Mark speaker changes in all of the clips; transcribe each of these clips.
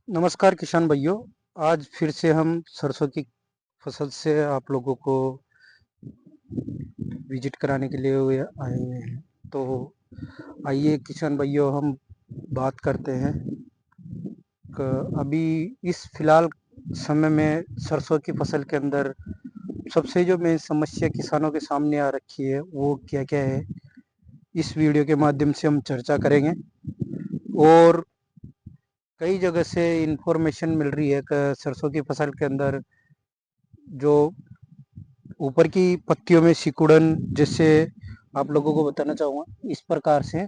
Speaker 1: नमस्कार किसान भाइयों। आज फिर से हम सरसों की फसल से आप लोगों को विजिट कराने के लिए आए हुए हैं। तो आइए किसान भाइयों, हम बात करते हैं अभी इस फिलहाल समय में सरसों की फसल के अंदर सबसे जो मेन समस्या किसानों के सामने आ रखी है वो क्या क्या है। इस वीडियो के माध्यम से हम चर्चा करेंगे और कई जगह से इंफॉर्मेशन मिल रही है कि सरसों की फसल के अंदर जो ऊपर की पत्तियों में सिकुड़न, जैसे आप लोगों को बताना चाहूँगा इस प्रकार से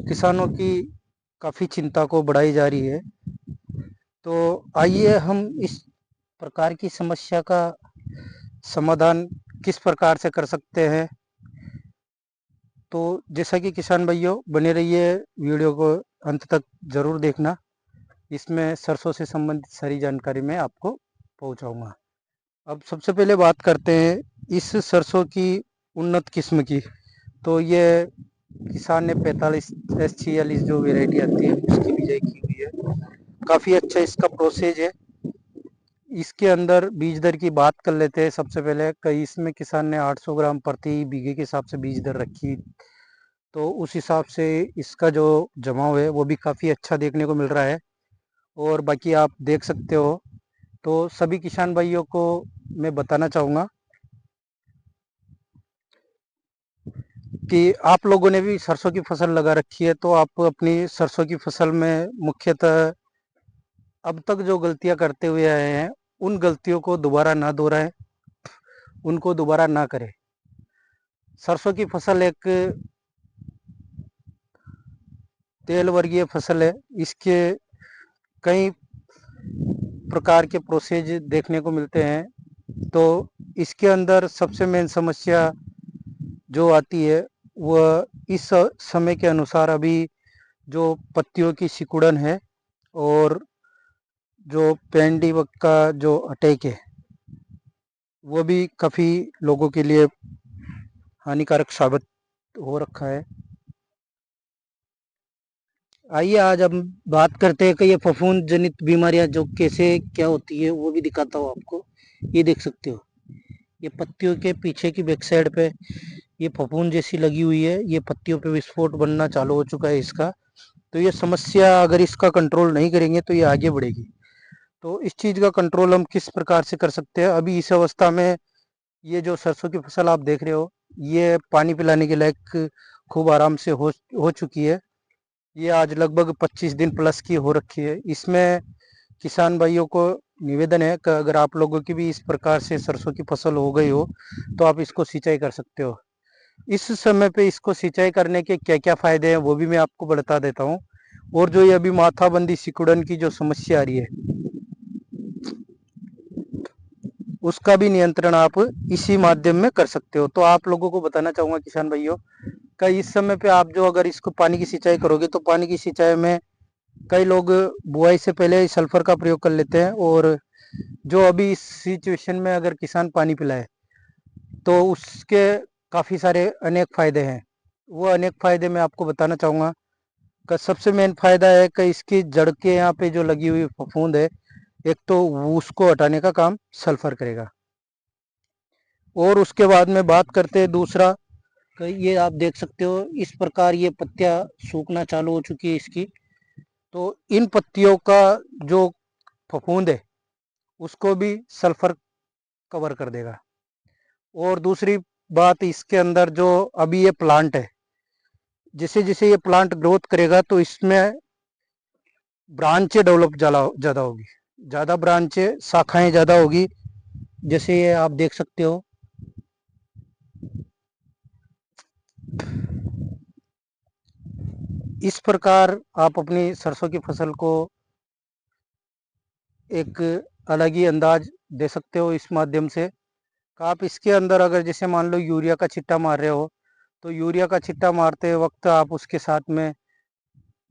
Speaker 1: किसानों की काफ़ी चिंता को बढ़ाई जा रही है। तो आइए हम इस प्रकार की समस्या का समाधान किस प्रकार से कर सकते हैं। तो जैसा कि किसान भाइयों बने रहिए, वीडियो को अंत तक ज़रूर देखना। इसमें सरसों से संबंधित सारी जानकारी मैं आपको पहुंचाऊंगा। अब सबसे पहले बात करते हैं इस सरसों की उन्नत किस्म की। तो ये किसान ने 45S46 जो वेराइटी आती है उसकी बिजाई की हुई है। काफ़ी अच्छा इसका प्रोसेस है। इसके अंदर बीज दर की बात कर लेते हैं। सबसे पहले कई इसमें किसान ने 800 ग्राम प्रति बीघे के हिसाब से बीज दर रखी। तो उस हिसाब से इसका जो जमाव है वो भी काफ़ी अच्छा देखने को मिल रहा है। और बाकी आप देख सकते हो। तो सभी किसान भाइयों को मैं बताना चाहूँगा कि आप लोगों ने भी सरसों की फसल लगा रखी है, तो आप अपनी सरसों की फसल में मुख्यतः अब तक जो गलतियां करते हुए आए हैं उन गलतियों को दोबारा ना दोहराएं, उनको दोबारा ना करें। सरसों की फसल एक तेल वर्गीय फसल है। इसके कई प्रकार के प्रोसेज देखने को मिलते हैं। तो इसके अंदर सबसे मेन समस्या जो आती है वह इस समय के अनुसार अभी जो पत्तियों की सिकुड़न है और जो पैंडी बग का जो अटैक है वो भी काफ़ी लोगों के लिए हानिकारक साबित हो रखा है। आइए आज हम बात करते हैं कि ये फफूंद जनित बीमारियां जो कैसे क्या होती है वो भी दिखाता हूँ आपको। ये देख सकते हो, ये पत्तियों के पीछे की बैक साइड पे ये फफूंद जैसी लगी हुई है। ये पत्तियों पे विस्फोट बनना चालू हो चुका है इसका। तो ये समस्या अगर इसका कंट्रोल नहीं करेंगे तो ये आगे बढ़ेगी। तो इस चीज़ का कंट्रोल हम किस प्रकार से कर सकते हैं। अभी इस अवस्था में ये जो सरसों की फसल आप देख रहे हो ये पानी पिलाने के लायक खूब आराम से हो चुकी है। ये आज लगभग 25 दिन प्लस की हो रखी है। इसमें किसान भाइयों को निवेदन है कि अगर आप लोगों की भी इस प्रकार से सरसों की फसल हो गई हो तो आप इसको सिंचाई कर सकते हो। इस समय पे इसको सिंचाई करने के क्या क्या फायदे हैं वो भी मैं आपको बता देता हूँ। और जो ये अभी माथाबंदी सिकुड़न की जो समस्या आ रही है उसका भी नियंत्रण आप इसी माध्यम में कर सकते हो। तो आप लोगों को बताना चाहूंगा किसान भाइयों का इस समय पे आप जो अगर इसको पानी की सिंचाई करोगे तो पानी की सिंचाई में कई लोग बुआई से पहले सल्फर का प्रयोग कर लेते हैं। और जो अभी इस सिचुएशन में अगर किसान पानी पिलाए तो उसके काफ़ी सारे अनेक फायदे हैं। वो अनेक फायदे मैं आपको बताना चाहूँगा का सबसे मेन फायदा है कि इसकी जड़ के यहाँ पे जो लगी हुई फफूंद है, एक तो उसको हटाने का काम सल्फर करेगा। और उसके बाद में बात करते हैं दूसरा, कि ये आप देख सकते हो इस प्रकार ये पत्तियां सूखना चालू हो चुकी है इसकी। तो इन पत्तियों का जो फफूंद है उसको भी सल्फर कवर कर देगा। और दूसरी बात, इसके अंदर जो अभी ये प्लांट है, जैसे जैसे ये प्लांट ग्रोथ करेगा तो इसमें ब्रांचें डेवलप ज़्यादा होगी, ज़्यादा ब्रांचें शाखाएं ज़्यादा होगी। जैसे ये आप देख सकते हो, इस प्रकार आप अपनी सरसों की फसल को एक अलग ही अंदाज दे सकते हो इस माध्यम से। आप इसके अंदर अगर जैसे मान लो यूरिया का छिट्टा मार रहे हो तो यूरिया का छिट्टा मारते वक्त आप उसके साथ में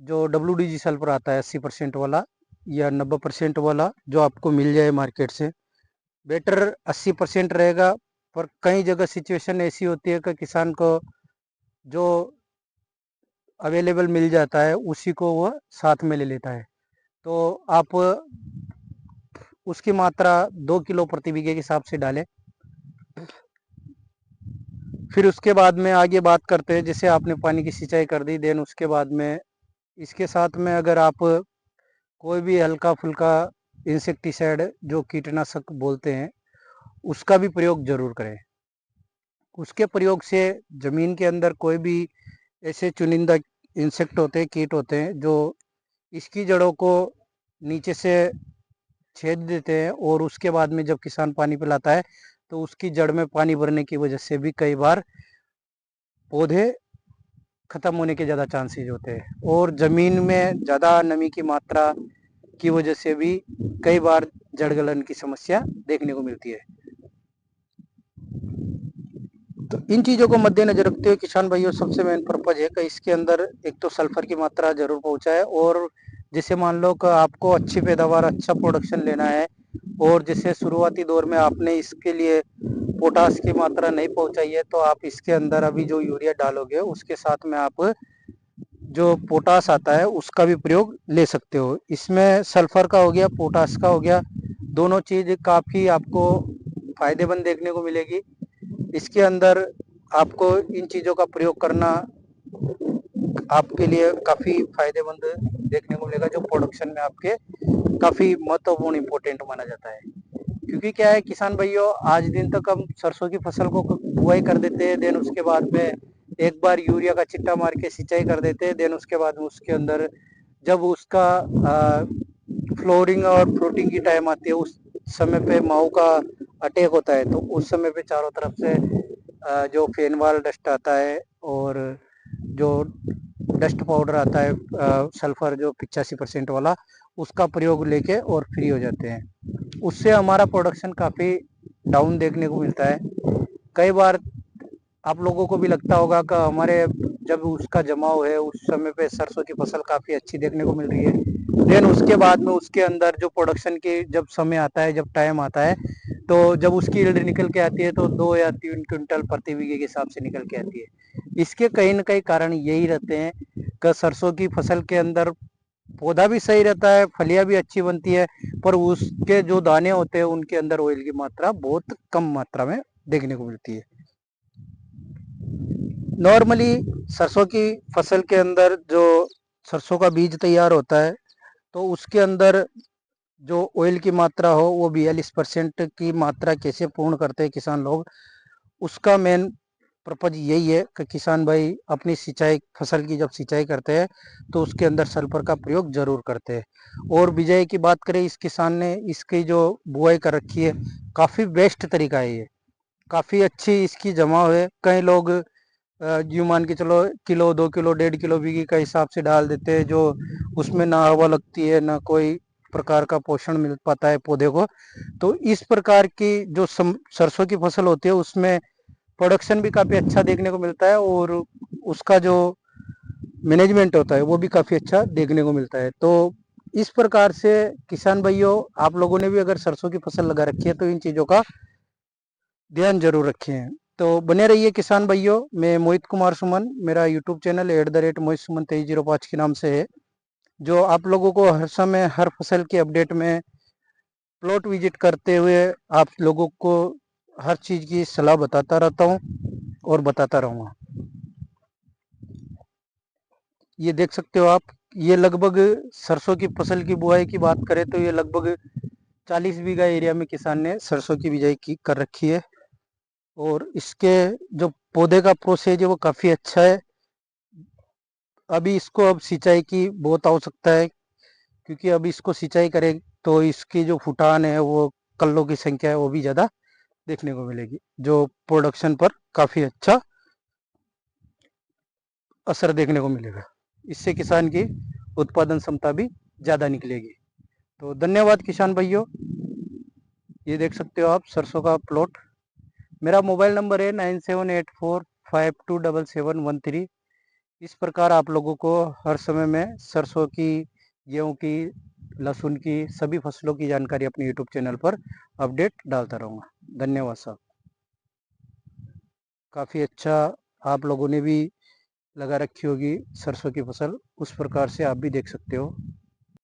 Speaker 1: जो WDG सल्फर आता है 80% वाला या 90% वाला जो आपको मिल जाए मार्केट से, बेटर 80% रहेगा। पर कई जगह सिचुएशन ऐसी होती है कि किसान को जो अवेलेबल मिल जाता है उसी को वह साथ में ले लेता है। तो आप उसकी मात्रा 2 किलो प्रति बीघे के हिसाब से डालें। फिर उसके बाद में आगे बात करते हैं, जैसे आपने पानी की सिंचाई कर दी, देन उसके बाद में इसके साथ में अगर आप कोई भी हल्का फुल्का इंसेक्टिसाइड जो कीटनाशक बोलते हैं उसका भी प्रयोग जरूर करें। उसके प्रयोग से जमीन के अंदर कोई भी ऐसे चुनिंदा इंसेक्ट होते हैं, कीट होते हैं जो इसकी जड़ों को नीचे से छेद देते हैं, और उसके बाद में जब किसान पानी पिलाता है तो उसकी जड़ में पानी भरने की वजह से भी कई बार पौधे खत्म होने के ज़्यादा चांसेस होते हैं, और ज़मीन में ज़्यादा नमी की मात्रा की वजह से भी कई बार जड़ गलन की समस्या देखने को मिलती है। तो इन चीज़ों को मद्देनजर रखते हुए किसान भाइयों सबसे मेन पर्पज है कि इसके अंदर एक तो सल्फर की मात्रा जरूर पहुंचाए, और जैसे मान लो कि आपको अच्छी पैदावार अच्छा प्रोडक्शन लेना है, और जैसे शुरुआती दौर में आपने इसके लिए पोटास की मात्रा नहीं पहुंचाई है तो आप इसके अंदर अभी जो यूरिया डालोगे उसके साथ में आप जो पोटास आता है उसका भी प्रयोग ले सकते हो। इसमें सल्फर का हो गया, पोटास का हो गया, दोनों चीज काफी आपको फायदेमंद देखने को मिलेगी। इसके अंदर आपको इन चीजों का प्रयोग करना आपके लिए काफी फायदेमंद देखने को मिलेगा, जो प्रोडक्शन में आपके काफी महत्वपूर्ण इंपॉर्टेंट माना जाता है। क्योंकि क्या है किसान भाइयों, आज दिन तक हम सरसों की फसल को बुआई कर देते हैं, देन उसके बाद में एक बार यूरिया का चिट्टा मार के सिंचाई कर देते हैं, देन उसके बाद में उसके अंदर जब उसका फ्लोरिंग और फ्रूटिंग की टाइम आती है उस समय पे माऊ का अटैक होता है, तो उस समय पे चारों तरफ से जो फेनवाल डस्ट आता है और जो डस्ट पाउडर आता है सल्फर जो 85% वाला, उसका प्रयोग लेके और फ्री हो जाते हैं। उससे हमारा प्रोडक्शन काफ़ी डाउन देखने को मिलता है। कई बार आप लोगों को भी लगता होगा कि हमारे जब उसका जमाव है उस समय पे सरसों की फसल काफ़ी अच्छी देखने को मिल रही है, देन उसके बाद में उसके अंदर जो प्रोडक्शन की जब समय आता है, जब टाइम आता है, तो जब उसकी यील्ड निकल के आती है तो 2 या 3 क्विंटल प्रति बीघे के हिसाब से निकल के आती है। इसके कहीं ना कहीं कारण यही रहते हैं कि सरसों की फसल के अंदर पौधा भी सही रहता है, फलियां भी अच्छी बनती है, पर उसके जो दाने होते हैं उनके अंदर ऑयल की मात्रा बहुत कम मात्रा में देखने को मिलती है। नॉर्मली सरसों की फसल के अंदर जो सरसों का बीज तैयार होता है तो उसके अंदर जो ऑयल की मात्रा हो वो 42% की मात्रा कैसे पूर्ण करते हैं किसान लोग, उसका मेन पर्पज यही है कि किसान भाई अपनी सिंचाई फसल की जब सिंचाई करते हैं तो उसके अंदर सल्फर का प्रयोग जरूर करते हैं। और बिजाई की बात करें, इस किसान ने इसकी जो बुआई कर रखी है काफ़ी बेस्ट तरीका है ये, काफ़ी अच्छी इसकी जमाव है। कई लोग यूँ मान के चलो किलो 2 किलो 1.5 किलो बीघी का हिसाब से डाल देते हैं, जो उसमें ना हवा लगती है ना कोई प्रकार का पोषण मिल पाता है पौधे को। तो इस प्रकार की जो सरसों की फसल होती है उसमें प्रोडक्शन भी काफ़ी अच्छा देखने को मिलता है, और उसका जो मैनेजमेंट होता है वो भी काफ़ी अच्छा देखने को मिलता है। तो इस प्रकार से किसान भाइयों, आप लोगों ने भी अगर सरसों की फसल लगा रखी है तो इन चीज़ों का ध्यान जरूर रखें। तो बने रहिए किसान भाइयों। मैं मोहित कुमार सुमन, मेरा यूट्यूब चैनल @मोहित सुमन 2305 के नाम से है, जो आप लोगों को हर समय हर फसल के अपडेट में प्लॉट विजिट करते हुए आप लोगों को हर चीज़ की सलाह बताता रहता हूँ और बताता रहूँगा। ये देख सकते हो आप, ये लगभग सरसों की फसल की बुआई की बात करें तो ये लगभग 40 बीघा एरिया में किसान ने सरसों की बिजाई की कर रखी है, और इसके जो पौधे का प्रोसेस है वो काफ़ी अच्छा है। अभी इसको अब सिंचाई की बहुत आवश्यकता है, क्योंकि अभी इसको सिंचाई करें तो इसकी जो फुटान है वो कल्लों की संख्या है वो भी ज़्यादा देखने को मिलेगी, जो प्रोडक्शन पर काफ़ी अच्छा असर देखने को मिलेगा। इससे किसान की उत्पादन क्षमता भी ज़्यादा निकलेगी। तो धन्यवाद किसान भाइयों। ये देख सकते हो आप सरसों का प्लॉट। मेरा मोबाइल नंबर है 9784527713। इस प्रकार आप लोगों को हर समय में सरसों की, गेहूं की, लहसुन की सभी फसलों की जानकारी अपने यूट्यूब चैनल पर अपडेट डालता रहूँगा। धन्यवाद साहब। काफ़ी अच्छा आप लोगों ने भी लगा रखी होगी सरसों की फसल, उस प्रकार से आप भी देख सकते हो।